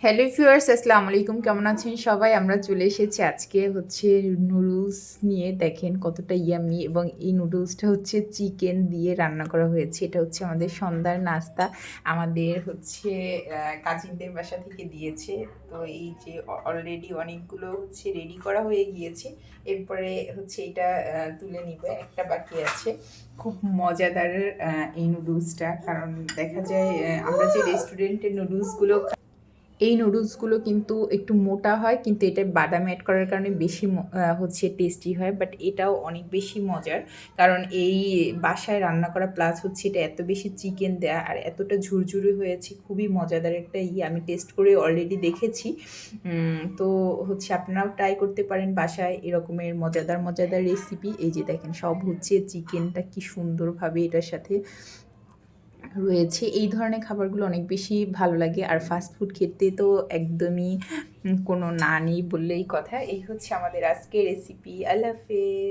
Hello viewers, আসসালামু আলাইকুম। কেমন আছেন সবাই? আমরা চলে এসেছি আজকে হচ্ছে নুডলস নিয়ে। দেখেন কতটা ইয়াম্মি, এবং এই নুডলসটা হচ্ছে চিকেন দিয়ে রান্না করা হয়েছে। এটা হচ্ছে আমাদের সন্ধ্যার নাস্তা। আমাদের হচ্ছে কাজিনদের বাসা থেকে দিয়েছে। তো এই যে অলরেডি অনেকগুলো হচ্ছে রেডি করা হয়ে গিয়েছে। এরপরে হচ্ছে এটা তুলে নিবে। একটা বাকি আছে। খুব মজাদার এই নুডলসটা। কারণ দেখা যায় আমরা যে রেস্টুরেন্টের নুডলসগুলো এই নুডলসগুলো কিন্তু একটু মোটা হয়, কিন্তু এটা বাদাম অ্যাড করার কারণে বেশি হচ্ছে টেস্টি হয়। বাট এটাও অনেক বেশি মজার, কারণ এই বাসায় রান্না করা প্লাস হচ্ছে এটা এত বেশি চিকেন দেয়া আর এতটা ঝুরঝুরে হয়েছে, খুবই মজাদার একটা আমি টেস্ট করে অলরেডি দেখেছি। তো হচ্ছে আপনারাও ট্রাই করতে পারেন বাসায় এরকমের মজাদার মজাদার রেসিপি। এই যে দেখেন সব হচ্ছে চিকেনটা কি সুন্দরভাবে এটার সাথে রয়েছে। এই ধরনের খাবারগুলো অনেক বেশি ভালো লাগে। আর ফাস্ট ফুড খেতে তো একদমই কোনো না নেই বললেই কথা। এই হচ্ছে আমাদের আজকের রেসিপি। আল্লাহ হাফেজ।